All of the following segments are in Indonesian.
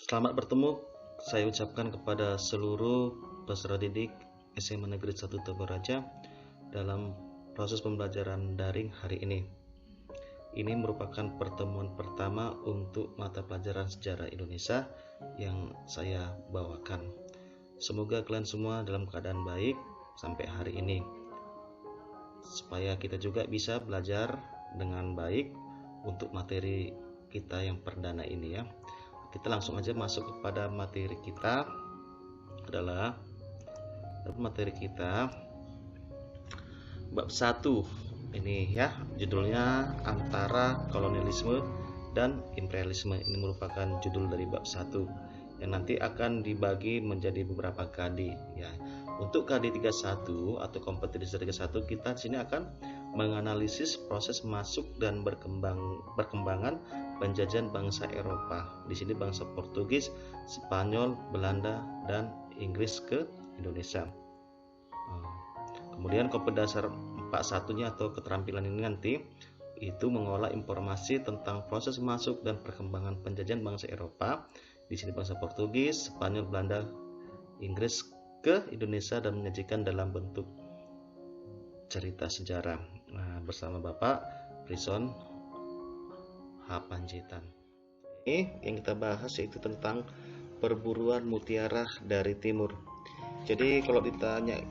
Selamat bertemu, saya ucapkan kepada seluruh peserta didik SMA Negeri 1 Tokoraja dalam proses pembelajaran daring hari ini. Ini merupakan pertemuan pertama untuk mata pelajaran sejarah Indonesia yang saya bawakan. Semoga kalian semua dalam keadaan baik sampai hari ini, supaya kita juga bisa belajar dengan baik untuk materi kita yang perdana ini ya. Kita langsung aja masuk kepada materi kita. Adalah materi kita bab 1 ini ya, judulnya antara kolonialisme dan imperialisme. Ini merupakan judul dari bab 1 yang nanti akan dibagi menjadi beberapa KD ya. Untuk KD 31 atau kompetensi 31, kita di sini akan menganalisis proses masuk dan perkembangan penjajahan bangsa Eropa. Di sini bangsa Portugis, Spanyol, Belanda, dan Inggris ke Indonesia. Kemudian kompetensi dasar 41-nya atau keterampilan ini nanti itu mengolah informasi tentang proses masuk dan perkembangan penjajahan bangsa Eropa. Di sini bangsa Portugis, Spanyol, Belanda, Inggris ke Indonesia dan menyajikan dalam bentuk cerita sejarah. Nah, bersama Bapak Prison H. Panjaitan. Ini yang kita bahas yaitu tentang perburuan mutiara dari timur. Jadi kalau ditanya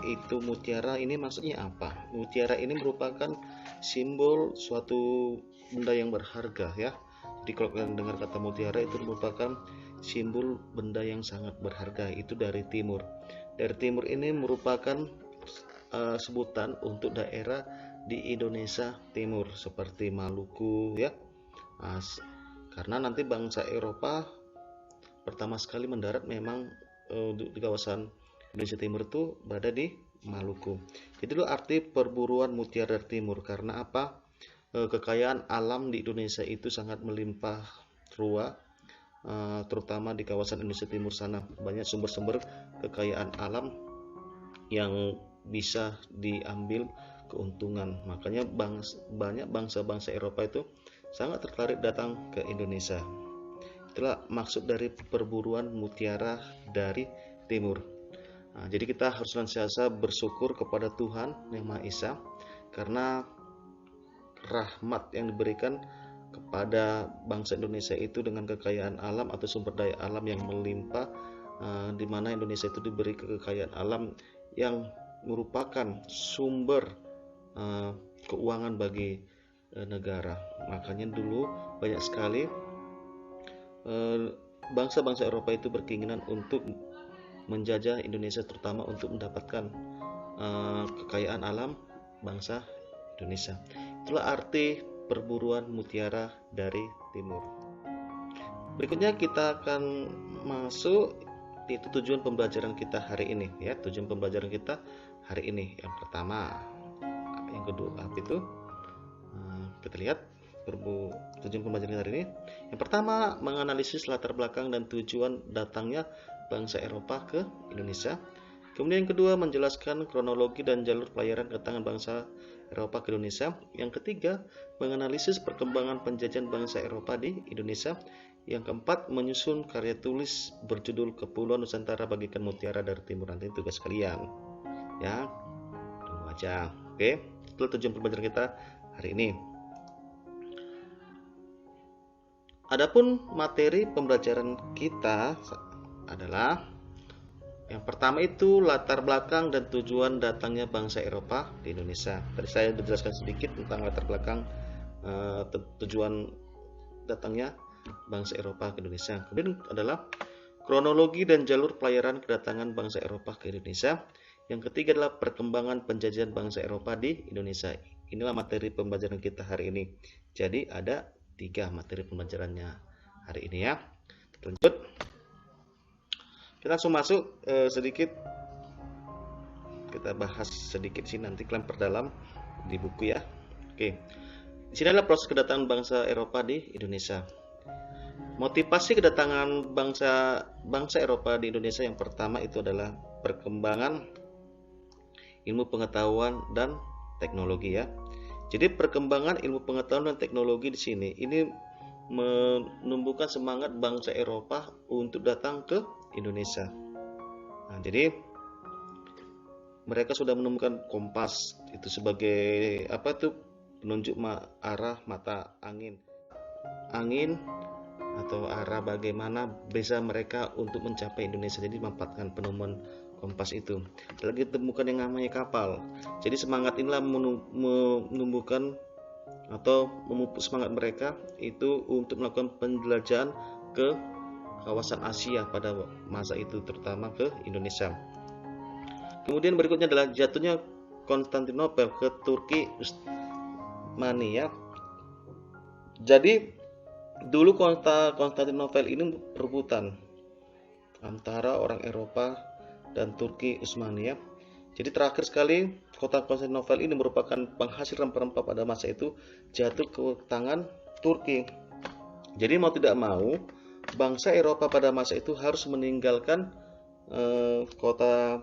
itu mutiara ini maksudnya apa? Mutiara ini merupakan simbol suatu benda yang berharga ya. Jadi kalau kalian dengar kata mutiara itu merupakan simbol benda yang sangat berharga, itu dari timur. Dari timur ini merupakan sebutan untuk daerah di Indonesia Timur seperti Maluku ya. Karena nanti bangsa Eropa pertama sekali mendarat memang di kawasan Indonesia Timur itu berada di Maluku. Jadi itu arti perburuan mutiara dari timur. Karena apa? Kekayaan alam di Indonesia itu sangat melimpah ruah, terutama di kawasan Indonesia Timur sana. Banyak sumber-sumber kekayaan alam yang bisa diambil keuntungan. Makanya banyak bangsa-bangsa Eropa itu sangat tertarik datang ke Indonesia. Itulah maksud dari perburuan mutiara dari timur. Nah, jadi kita harus senantiasa bersyukur kepada Tuhan Yang Maha Esa karena rahmat yang diberikan kepada bangsa Indonesia itu dengan kekayaan alam atau sumber daya alam yang melimpah, di mana Indonesia itu diberi kekayaan alam yang merupakan sumber keuangan bagi negara. Makanya dulu banyak sekali bangsa-bangsa Eropa itu berkeinginan untuk menjajah Indonesia, terutama untuk mendapatkan kekayaan alam bangsa Indonesia. Itulah arti perburuan mutiara dari timur. Berikutnya kita akan masuk di tujuan pembelajaran kita hari ini ya. Tujuan pembelajaran kita hari ini yang pertama, yang kedua apa itu? Kita lihat tujuan pembelajaran hari ini. Yang pertama, menganalisis latar belakang dan tujuan datangnya bangsa Eropa ke Indonesia. Kemudian yang kedua, menjelaskan kronologi dan jalur pelayaran kedatangan bangsa Eropa ke Indonesia. Yang ketiga, menganalisis perkembangan penjajahan bangsa Eropa di Indonesia. Yang keempat, menyusun karya tulis berjudul Kepulauan Nusantara Bagikan Mutiara dari Timur. Nanti tugas kalian ya, tunggu aja. Oke, itu tujuan pembelajaran kita hari ini. Adapun materi pembelajaran kita adalah yang pertama itu latar belakang dan tujuan datangnya bangsa Eropa di Indonesia. Tadi saya sudah jelaskan sedikit tentang latar belakang tujuan datangnya bangsa Eropa ke Indonesia. Kemudian adalah kronologi dan jalur pelayaran kedatangan bangsa Eropa ke Indonesia. Yang ketiga adalah perkembangan penjajahan bangsa Eropa di Indonesia. Inilah materi pembelajaran kita hari ini. Jadi ada 3 materi pembelajarannya hari ini ya. Lanjut. Kita langsung masuk sedikit. Kita bahas sedikit sih, nanti kalian perdalam di buku ya. Oke. Di sini adalah proses kedatangan bangsa Eropa di Indonesia. Motivasi kedatangan bangsa Eropa di Indonesia yang pertama itu adalah perkembangan ilmu pengetahuan dan teknologi ya. Jadi perkembangan ilmu pengetahuan dan teknologi di sini ini menumbuhkan semangat bangsa Eropa untuk datang ke Indonesia. Nah, jadi mereka sudah menemukan kompas itu sebagai apa tuh penunjuk arah mata angin atau arah bagaimana bisa mereka untuk mencapai Indonesia. Jadi memanfaatkan penemuan kompas itu. Lagi ditemukan yang namanya kapal. Jadi semangat inilah menumbuhkan atau memupuk semangat mereka itu untuk melakukan penjelajahan ke kawasan Asia pada masa itu, terutama ke Indonesia. Kemudian berikutnya adalah jatuhnya Konstantinopel ke Turki Utsmani ya. Jadi dulu Konstantinopel ini perebutan antara orang Eropa dan Turki Utsmani ya. Jadi terakhir sekali kota Konstantinopel ini merupakan penghasil rempah-rempah pada masa itu jatuh ke tangan Turki. Jadi mau tidak mau bangsa Eropa pada masa itu harus meninggalkan kota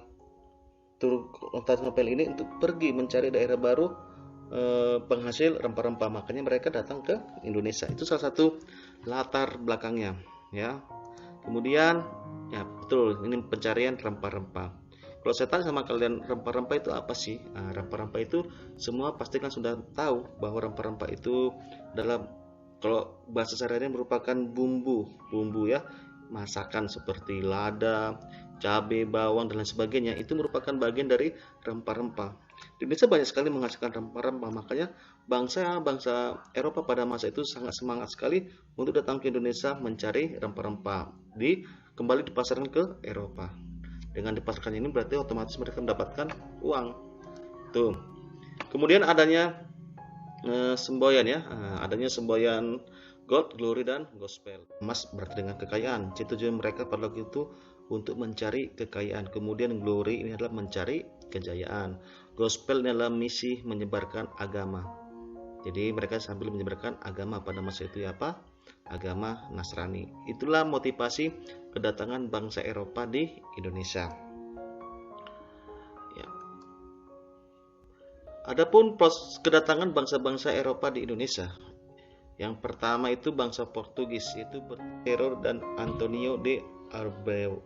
Konstantinopel ini untuk pergi mencari daerah baru penghasil rempah-rempah. Makanya mereka datang ke Indonesia. Itu salah satu latar belakangnya ya. Kemudian ya betul, ini pencarian rempah-rempah. Kalau saya tanya sama kalian, rempah-rempah itu apa sih? Nah, rempah-rempah itu semua pasti kan sudah tahu bahwa rempah-rempah itu adalah, kalau bahasa sehari-hari, merupakan bumbu ya, masakan seperti lada, cabai, bawang dan lain sebagainya. Itu merupakan bagian dari rempah-rempah. Di Indonesia banyak sekali menghasilkan rempah-rempah, makanya bangsa Eropa pada masa itu sangat semangat sekali untuk datang ke Indonesia mencari rempah-rempah. Kembali dipasarkan ke Eropa. Dengan dipasarkan ini berarti otomatis mereka mendapatkan uang. Tuh. Kemudian adanya semboyan ya, adanya semboyan gold, glory dan gospel. Emas berarti dengan kekayaan. Tujuan mereka pada waktu itu untuk mencari kekayaan. Kemudian glory ini adalah mencari kejayaan. Gospel ini adalah misi menyebarkan agama. Jadi mereka sambil menyebarkan agama pada masa itu ya apa? Agama Nasrani. Itulah motivasi kedatangan bangsa Eropa di Indonesia. Ya. Adapun proses kedatangan bangsa-bangsa Eropa di Indonesia. Yang pertama itu bangsa Portugis, yaitu Pedro dan Antonio de Abreu.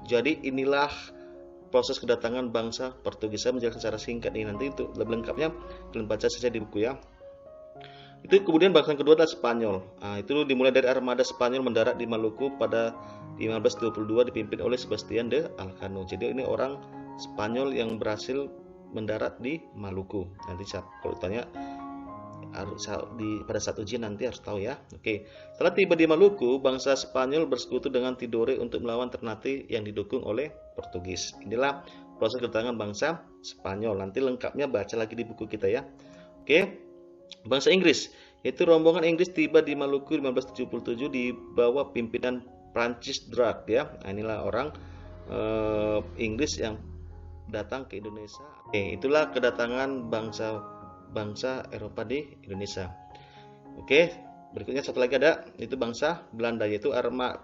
Jadi inilah proses kedatangan bangsa Portugis. Saya menjelaskan secara singkat ini, nanti itu lebih lengkapnya kalian baca saja di buku ya. Itu kemudian bangsa kedua adalah Spanyol. Itu dimulai dari armada Spanyol mendarat di Maluku pada 1522 dipimpin oleh Sebastian de Elcano. Jadi ini orang Spanyol yang berhasil mendarat di Maluku. Nanti kalau tanya pada saat ujian nanti harus tahu ya. Oke. Setelah tiba di Maluku, bangsa Spanyol bersekutu dengan Tidore untuk melawan Ternate yang didukung oleh Portugis. Inilah proses kedatangan bangsa Spanyol. Nanti lengkapnya baca lagi di buku kita ya. Oke. Bangsa Inggris, yaitu rombongan Inggris tiba di Maluku 1577 di bawah pimpinan Francis Drake ya. Nah, inilah orang Inggris yang datang ke Indonesia. Oke, itulah kedatangan bangsa Eropa di Indonesia. Oke, berikutnya satu lagi ada, itu bangsa Belanda, yaitu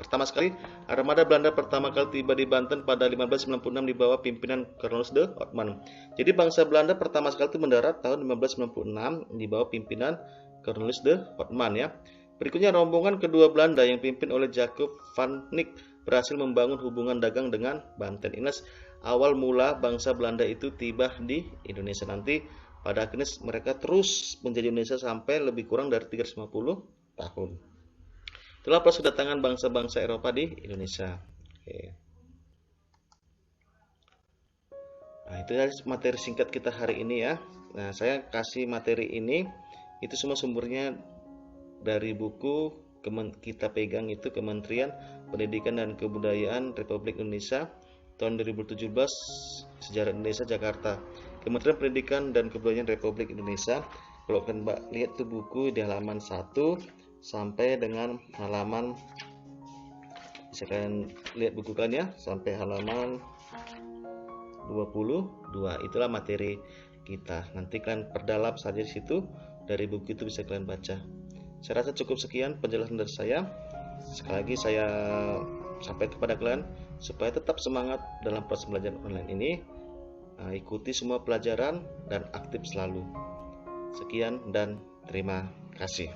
pertama sekali armada Belanda pertama kali tiba di Banten pada 1596 di bawah pimpinan Cornelis de Houtman. Jadi bangsa Belanda pertama sekali itu mendarat tahun 1596 di bawah pimpinan Cornelis de Houtman ya. Berikutnya rombongan kedua Belanda yang dipimpin oleh Jacob van Eyck berhasil membangun hubungan dagang dengan Banten. Ini awal mula bangsa Belanda itu tiba di Indonesia. Nanti pada akhirnya mereka terus menjadi Indonesia sampai lebih kurang dari 350 tahun. Itulah proses kedatangan bangsa-bangsa Eropa di Indonesia. Oke. Nah, itu materi singkat kita hari ini ya. Nah, saya kasih materi ini, itu semua sumbernya dari buku kita pegang, itu Kementerian Pendidikan dan Kebudayaan Republik Indonesia tahun 2017, Sejarah Indonesia Jakarta. Kementerian Pendidikan dan Kebudayaan Republik Indonesia. Kalau kalian lihat tuh buku di halaman 1 sampai dengan halaman, bisa kalian lihat buku kalian ya, sampai halaman 22. Itulah materi kita. Nanti kalian perdalam saja di situ, dari buku itu bisa kalian baca. Saya rasa cukup sekian penjelasan dari saya. Sekali lagi saya sampaikan kepada kalian supaya tetap semangat dalam proses belajar online ini. Ikuti semua pelajaran dan aktif selalu. Sekian dan terima kasih.